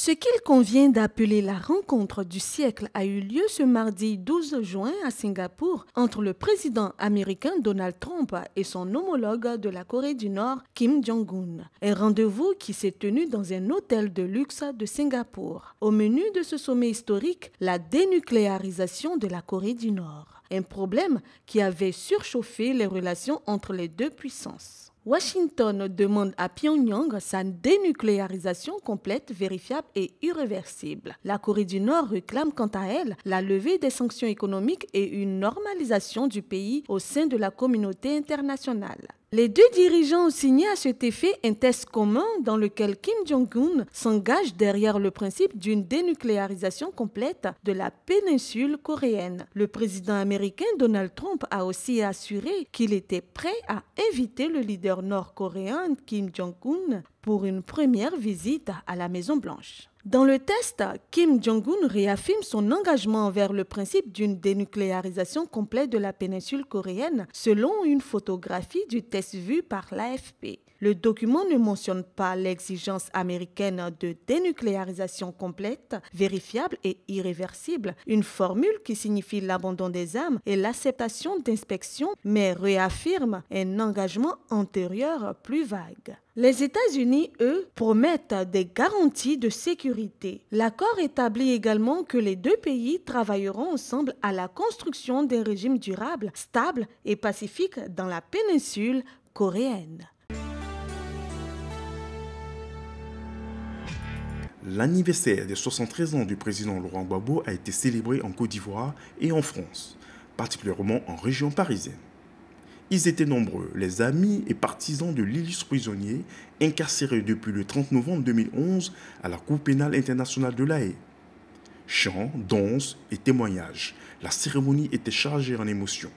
Ce qu'il convient d'appeler la rencontre du siècle a eu lieu ce mardi 12 juin à Singapour entre le président américain Donald Trump et son homologue de la Corée du Nord, Kim Jong-un. Un rendez-vous qui s'est tenu dans un hôtel de luxe de Singapour. Au menu de ce sommet historique, la dénucléarisation de la Corée du Nord. Un problème qui avait surchauffé les relations entre les deux puissances. Washington demande à Pyongyang sa dénucléarisation complète, vérifiable et irréversible. La Corée du Nord réclame quant à elle la levée des sanctions économiques et une normalisation du pays au sein de la communauté internationale. Les deux dirigeants ont signé à cet effet un texte commun dans lequel Kim Jong-un s'engage derrière le principe d'une dénucléarisation complète de la péninsule coréenne. Le président américain Donald Trump a aussi assuré qu'il était prêt à inviter le leader nord-coréen Kim Jong-un pour une première visite à la Maison-Blanche. Dans le test, Kim Jong-un réaffirme son engagement envers le principe d'une dénucléarisation complète de la péninsule coréenne selon une photographie du test vu par l'AFP. Le document ne mentionne pas l'exigence américaine de dénucléarisation complète, vérifiable et irréversible, une formule qui signifie l'abandon des armes et l'acceptation d'inspections, mais réaffirme un engagement antérieur plus vague. Les États-Unis, eux, promettent des garanties de sécurité. L'accord établit également que les deux pays travailleront ensemble à la construction d'un régime durable, stable et pacifique dans la péninsule coréenne. L'anniversaire des 73 ans du président Laurent Gbagbo a été célébré en Côte d'Ivoire et en France, particulièrement en région parisienne. Ils étaient nombreux, les amis et partisans de l'illustre prisonnier, incarcéré depuis le 30 novembre 2011 à la Cour pénale internationale de La Haye. Chants, danses et témoignages, la cérémonie était chargée en émotions.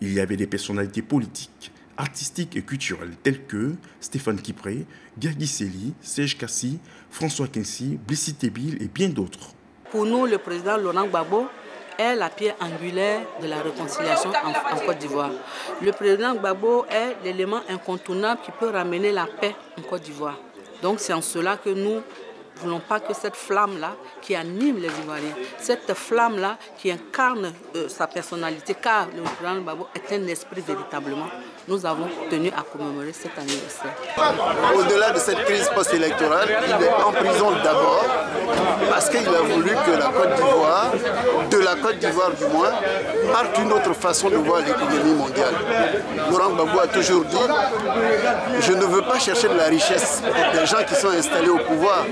Il y avait des personnalités politiques, artistiques et culturelles telles que Stéphane Kipré, Guergui Séli, Serge Kassi, François Quincy, Blissy Tébil et bien d'autres. Pour nous, le président Laurent Gbagbo est la pierre angulaire de la réconciliation en Côte d'Ivoire. Le président Gbagbo est l'élément incontournable qui peut ramener la paix en Côte d'Ivoire. Donc c'est en cela que nous ne voulons pas que cette flamme-là qui anime les Ivoiriens, cette flamme-là qui incarne sa personnalité, car le président Gbagbo est un esprit véritablement, nous avons tenu à commémorer cet anniversaire. Au-delà de cette crise post-électorale, il est en prison d'abord parce qu'il a voulu que la Côte d'Ivoire, de la Côte d'Ivoire du moins, parte une autre façon de voir l'économie mondiale. Laurent Gbagbo a toujours dit « Je ne veux pas chercher de la richesse pour des gens qui sont installés au pouvoir.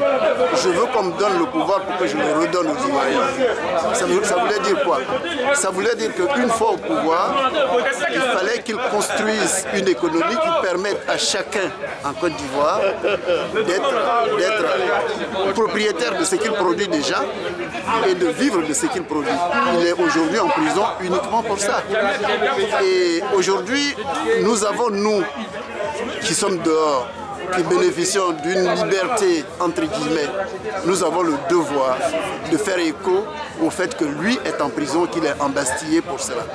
Je veux qu'on me donne le pouvoir pour que je le redonne aux Ivoiriens. » Ça voulait dire quoi? Ça voulait dire qu'une fois au pouvoir, il fallait qu'il construise une économie qui permette à chacun en Côte d'Ivoire d'être propriétaire de ce qu'il produit déjà et de vivre de ce qu'il produit. Il est aujourd'hui en prison uniquement pour ça. Et aujourd'hui, nous avons, nous, qui sommes dehors, qui bénéficions d'une liberté, entre guillemets, nous avons le devoir de faire écho au fait que lui est en prison, qu'il est embastillé pour cela.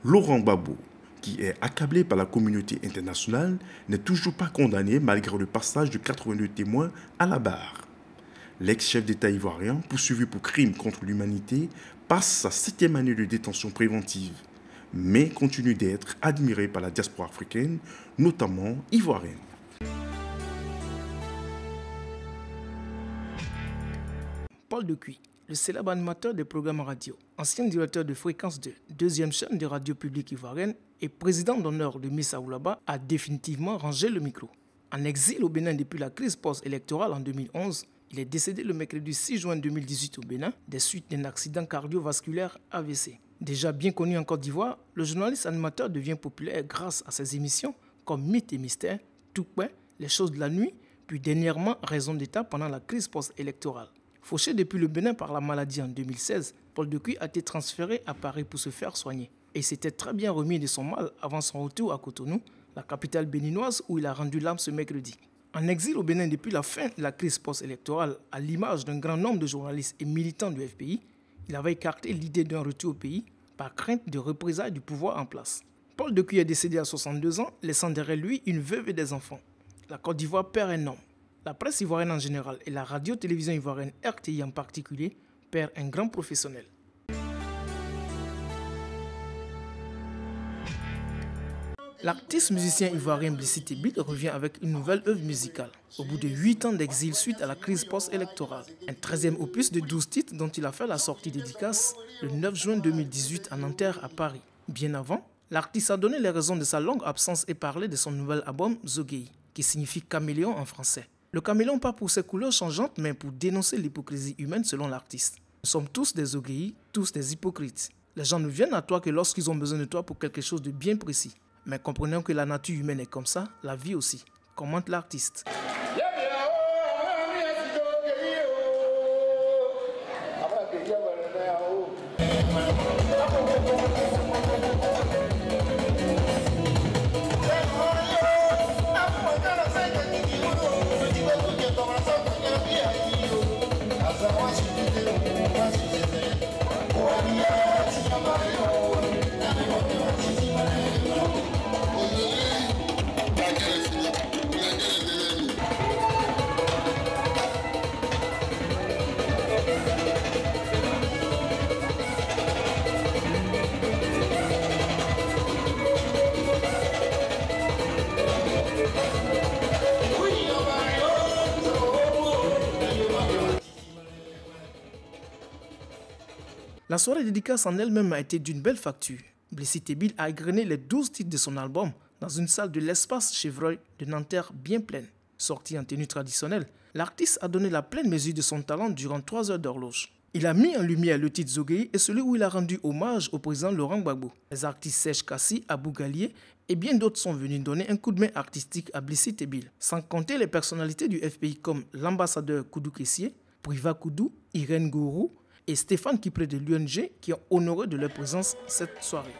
Laurent Gbagbo, qui est accablé par la communauté internationale, n'est toujours pas condamné malgré le passage de 82 témoins à la barre. L'ex-chef d'État ivoirien, poursuivi pour crimes contre l'humanité, passe sa 7e année de détention préventive, mais continue d'être admiré par la diaspora africaine, notamment ivoirienne. Paul Decuy, le célèbre animateur des programmes radio, ancien directeur de Fréquence 2, deuxième chaîne de radio publique ivoirienne et président d'honneur de Miss Aoulaba, a définitivement rangé le micro. En exil au Bénin depuis la crise post-électorale en 2011, il est décédé le mercredi 6 juin 2018 au Bénin des suites d'un accident cardiovasculaire AVC. Déjà bien connu en Côte d'Ivoire, le journaliste animateur devient populaire grâce à ses émissions comme Mythes et Mystères, Tout Point, Les choses de la nuit, puis dernièrement Raison d'État pendant la crise post-électorale. Fauché depuis le Bénin par la maladie en 2016, Paul Decuy a été transféré à Paris pour se faire soigner. Et s'était très bien remis de son mal avant son retour à Cotonou, la capitale béninoise où il a rendu l'âme ce mercredi. En exil au Bénin depuis la fin de la crise post-électorale, à l'image d'un grand nombre de journalistes et militants du FPI, il avait écarté l'idée d'un retour au pays par crainte de représailles du pouvoir en place. Paul Decuy est décédé à 62 ans, laissant derrière lui une veuve et des enfants. La Côte d'Ivoire perd un homme. La presse ivoirienne en général et la radio-télévision ivoirienne RTI en particulier perd un grand professionnel. L'artiste musicien ivoirien Blessy Tebil revient avec une nouvelle œuvre musicale. Au bout de 8 ans d'exil suite à la crise post-électorale, un 13e opus de 12 titres dont il a fait la sortie dédicace le 9 juin 2018 à Nanterre à Paris. Bien avant, l'artiste a donné les raisons de sa longue absence et parlé de son nouvel album Zogei, qui signifie caméléon en français. Le caméléon pas pour ses couleurs changeantes, mais pour dénoncer l'hypocrisie humaine selon l'artiste. Nous sommes tous des Zogei, tous des hypocrites. Les gens ne viennent à toi que lorsqu'ils ont besoin de toi pour quelque chose de bien précis. Mais comprenons que la nature humaine est comme ça, la vie aussi, commente l'artiste. La soirée dédicace en elle-même a été d'une belle facture. Blessy Tebil a égrené les 12 titres de son album dans une salle de l'Espace Chevreuil de Nanterre bien pleine. Sorti en tenue traditionnelle, l'artiste a donné la pleine mesure de son talent durant 3 heures d'horloge. Il a mis en lumière le titre Zogei et celui où il a rendu hommage au président Laurent Gbagbo. Les artistes Serge Kassi, Abou Gallier et bien d'autres sont venus donner un coup de main artistique à Blessy Tebil, sans compter les personnalités du FPI comme l'ambassadeur Koudou Kessié, Priva Koudou, Irène Gourou et Stéphane Kipré de l'UNG qui ont honoré de leur présence cette soirée.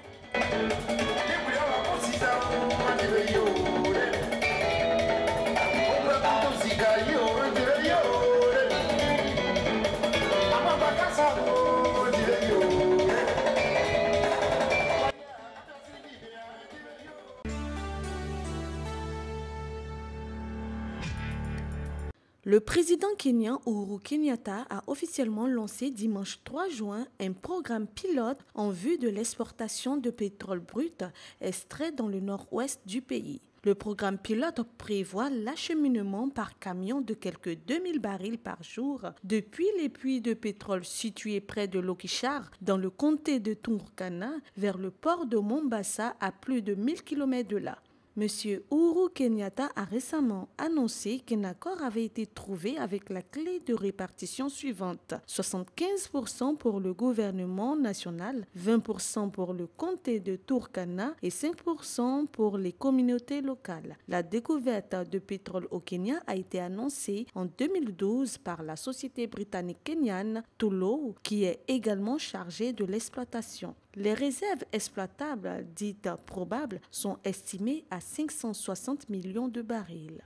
Le président kenyan Uhuru Kenyatta a officiellement lancé dimanche 3 juin un programme pilote en vue de l'exportation de pétrole brut extrait dans le nord-ouest du pays. Le programme pilote prévoit l'acheminement par camion de quelques 2000 barils par jour depuis les puits de pétrole situés près de Lokichar dans le comté de Turkana vers le port de Mombasa à plus de 1000 km de là. Monsieur Uhuru Kenyatta a récemment annoncé qu'un accord avait été trouvé avec la clé de répartition suivante. 75% pour le gouvernement national, 20% pour le comté de Turkana et 5% pour les communautés locales. La découverte de pétrole au Kenya a été annoncée en 2012 par la société britannique kenyane Tullow, qui est également chargée de l'exploitation. Les réserves exploitables, dites probables, sont estimées à 560 millions de barils.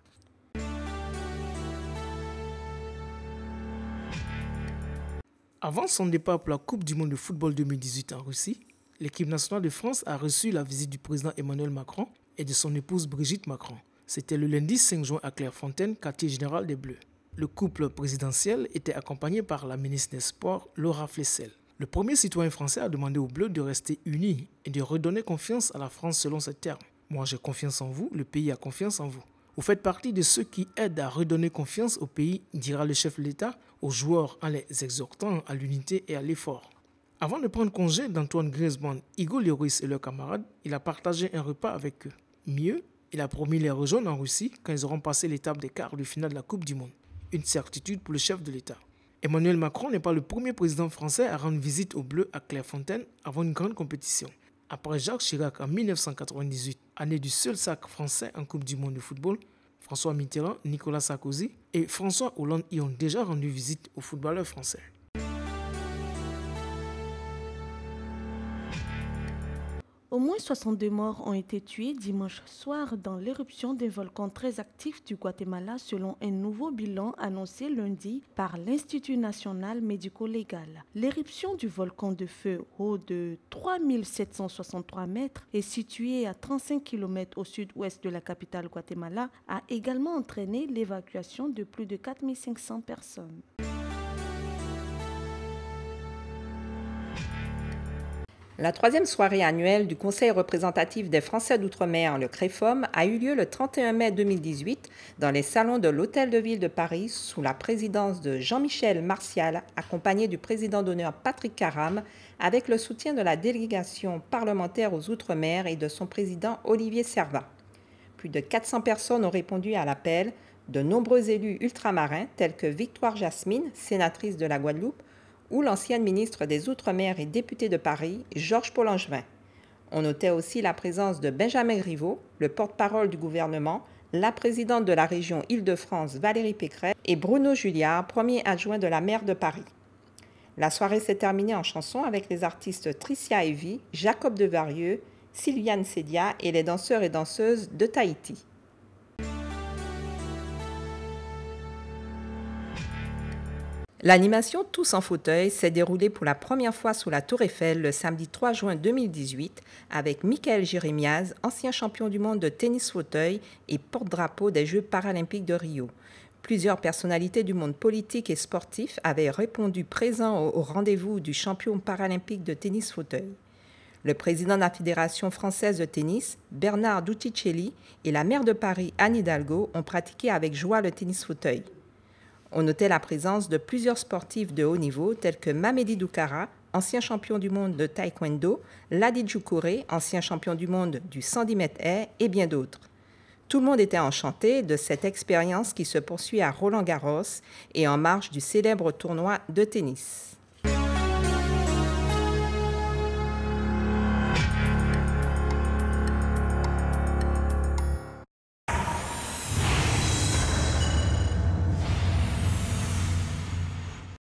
Avant son départ pour la Coupe du monde de football 2018 en Russie, l'équipe nationale de France a reçu la visite du président Emmanuel Macron et de son épouse Brigitte Macron. C'était le lundi 5 juin à Clairefontaine, quartier général des Bleus. Le couple présidentiel était accompagné par la ministre des Sports, Laura Flessel. Le premier citoyen français a demandé aux Bleus de rester unis et de redonner confiance à la France selon ces termes. Moi j'ai confiance en vous, le pays a confiance en vous. Vous faites partie de ceux qui aident à redonner confiance au pays, dira le chef de l'État aux joueurs en les exhortant à l'unité et à l'effort. Avant de prendre congé d'Antoine Griezmann, Hugo Lloris et leurs camarades, il a partagé un repas avec eux. Mieux, il a promis les rejoindre en Russie quand ils auront passé l'étape des quarts de finale de la Coupe du Monde. Une certitude pour le chef de l'État. Emmanuel Macron n'est pas le premier président français à rendre visite aux Bleus à Clairefontaine avant une grande compétition. Après Jacques Chirac en 1998, année du seul sacre français en Coupe du monde de football, François Mitterrand, Nicolas Sarkozy et François Hollande y ont déjà rendu visite aux footballeurs français. Au moins 62 morts ont été tués dimanche soir dans l'éruption d'un volcan très actif du Guatemala selon un nouveau bilan annoncé lundi par l'Institut national médico-légal. L'éruption du volcan de feu haut de 3763 mètres et situé à 35 km au sud-ouest de la capitale Guatemala a également entraîné l'évacuation de plus de 4500 personnes. La troisième soirée annuelle du Conseil représentatif des Français d'Outre-mer, le CREFOM, a eu lieu le 31 mai 2018 dans les salons de l'Hôtel de Ville de Paris sous la présidence de Jean-Michel Martial, accompagné du président d'honneur Patrick Caram, avec le soutien de la délégation parlementaire aux Outre-mer et de son président Olivier Servat. Plus de 400 personnes ont répondu à l'appel, de nombreux élus ultramarins tels que Victoire Jasmine, sénatrice de la Guadeloupe, ou l'ancienne ministre des Outre-mer et députée de Paris, Georges-Paul Angevin. On notait aussi la présence de Benjamin Griveaux, le porte-parole du gouvernement, la présidente de la région Île-de-France, Valérie Pécresse, et Bruno Julliard, premier adjoint de la maire de Paris. La soirée s'est terminée en chanson avec les artistes Tricia Evie, Jacob Devarieux, Sylviane Sédia et les danseurs et danseuses de Tahiti. L'animation Tous en fauteuil s'est déroulée pour la première fois sous la Tour Eiffel le samedi 3 juin 2018 avec Michael Jérémiaz, ancien champion du monde de tennis fauteuil et porte-drapeau des Jeux paralympiques de Rio. Plusieurs personnalités du monde politique et sportif avaient répondu présents au rendez-vous du champion paralympique de tennis fauteuil. Le président de la Fédération française de tennis, Bernard Dutticelli, et la maire de Paris, Anne Hidalgo, ont pratiqué avec joie le tennis fauteuil. On notait la présence de plusieurs sportifs de haut niveau tels que Mamedi Doukara, ancien champion du monde de taekwondo, Ladi Djoukouré, ancien champion du monde du 110 mètres haies et bien d'autres. Tout le monde était enchanté de cette expérience qui se poursuit à Roland-Garros et en marge du célèbre tournoi de tennis.